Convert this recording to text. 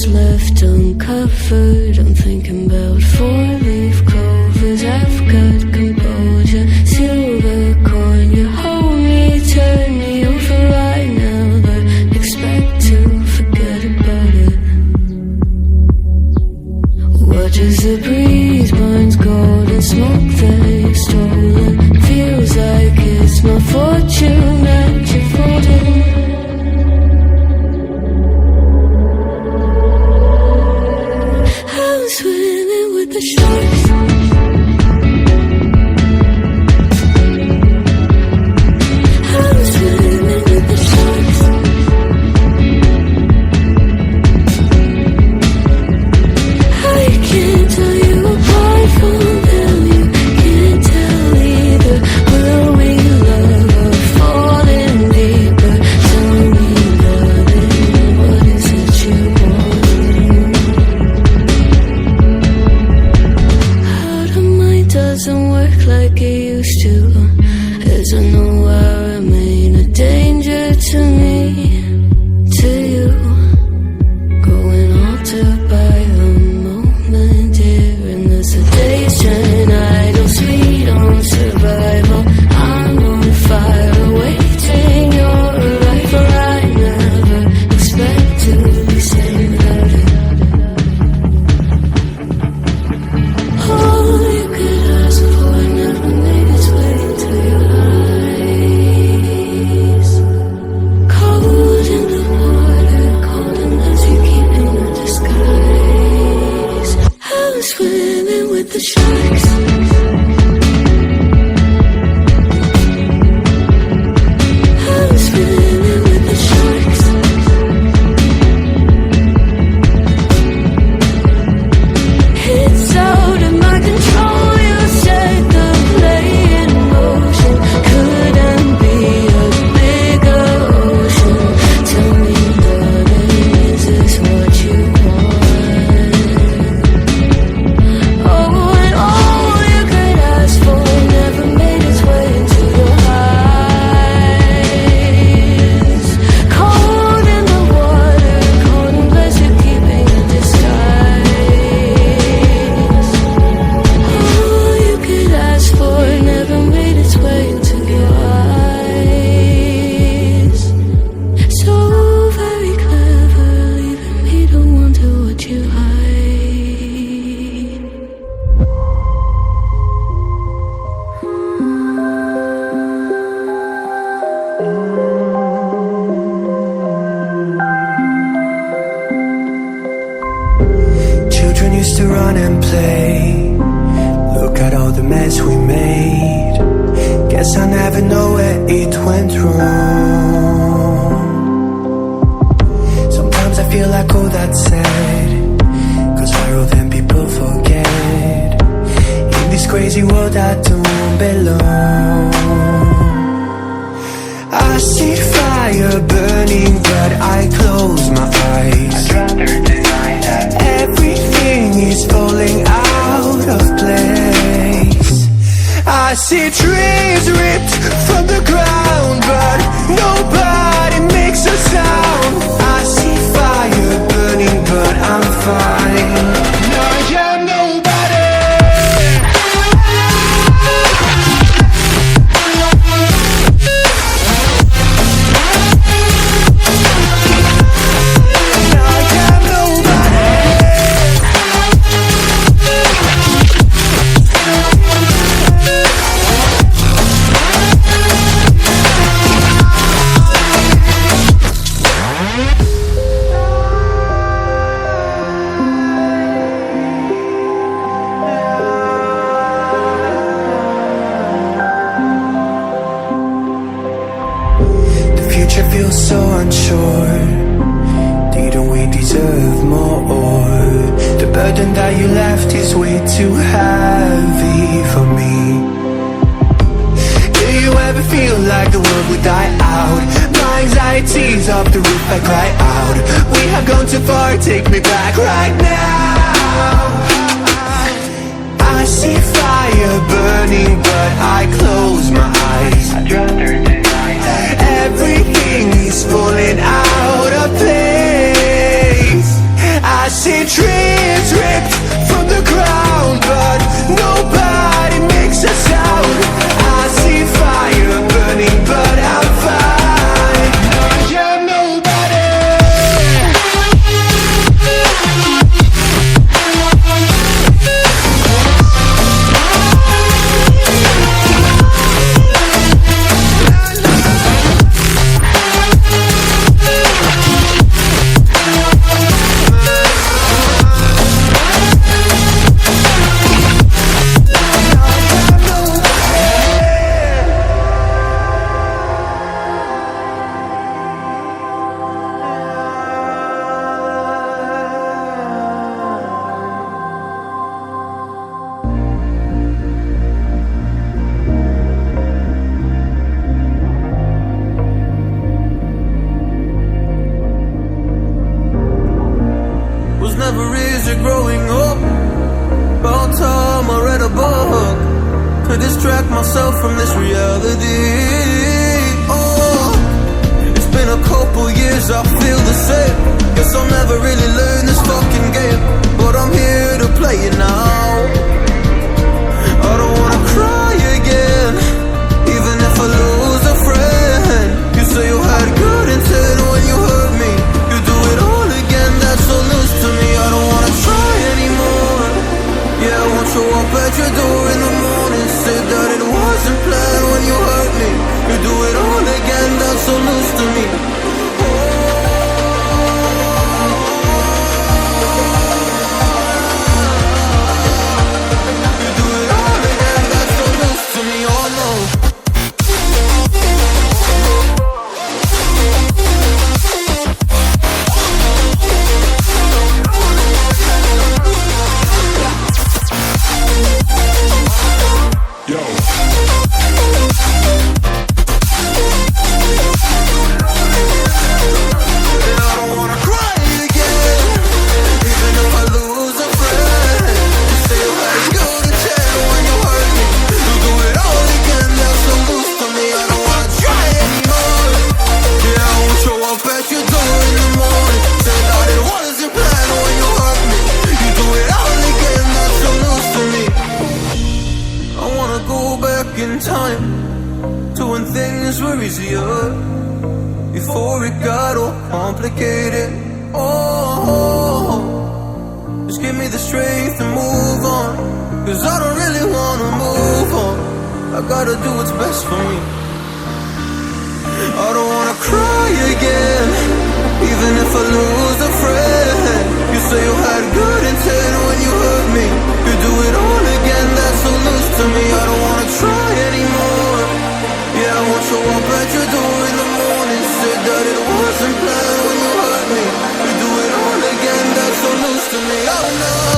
what's left uncovered. I'm thinking about four-leaf clovers. I've got composure, silver coin. You hold me, turn me over right now, but expect to forget about it. Watch as the breeze burns gold and smoke that you've stolen. Feels like it's my fortune that you're folding. I'm swimming with the sharks. I'm swimming with the sharks. I can't tell you apart from them. You can't tell either. Will we love or fall in deeper? Tell me, darling, what is it you want? How the mind doesn't work like it used to. As I know I remain a danger to me, to you. Going altered by the moment, dear, and the sedation. Idle, sweet on survival. I'm on fire, awaiting your arrival. I never expect to be saved without it. All you could ask for never made its way to your eyes. Cold in the water, cold unless you keep in a disguise. I'm swimming with the sharks. I'm swimming with the sharks. It's out of my control. You set the play in motion. Couldn't be a bigger ocean. Tell me, darling, is this what you want? Oh, and all you could ask for never made its way into your eyes. Cold in the water, cold unless you're keeping a disguise. All you could ask for never made its way into your eyes. So very clever, leaving me to wonder what you hide. Children used to run and play. Look at all the mess we made. Guess I never know where it went wrong. Sometimes I feel like all that's said, 'cause viral then people forget. In this crazy world I don't belong. I see fire burning but I close my eyes. I'd rather deny that. Everything is falling out of place. I see trees ripped from the ground, but nobody makes a sound. I see fire burning, but I'm fine. I am nobody. I am nobody. The future feels so unsure. Didn't we deserve more? The burden that you left is way too heavy for me. Do you ever feel like the world would die out? My anxiety's off the roof, I cry out. We have gone too far, take me back right now. I see fire burning, but I close my eyes. I'd rather deny that. Everything is falling out of place. I to distract myself from this reality. Oh, it's been a couple years, I feel the same. Guess I'll never really learn this fucking game, but I'm here to play it now. I don't wanna cry again, even if I lose a friend. You say you had good intent when you hurt me. You do it all again, that's so loose to me. I don't wanna try anymore. Yeah, I won't show up at your door in the morning. Say that it wasn't planned when you hurt me. You do it all again, that's so loose to me. In time to when things were easier, before it got all complicated. Oh, just give me the strength to move on, cause I don't really wanna move on. I gotta do what's best for me. I don't wanna cry again, even if I lose a friend. You say you had good intent when you hurt me. You do it all again, that's so loose to me. I don't wanna try anymore. Yeah, I won't show up at your door in the morning. Said that it wasn't planned when you hurt me. You do it all again, that's so loose to me. Oh no.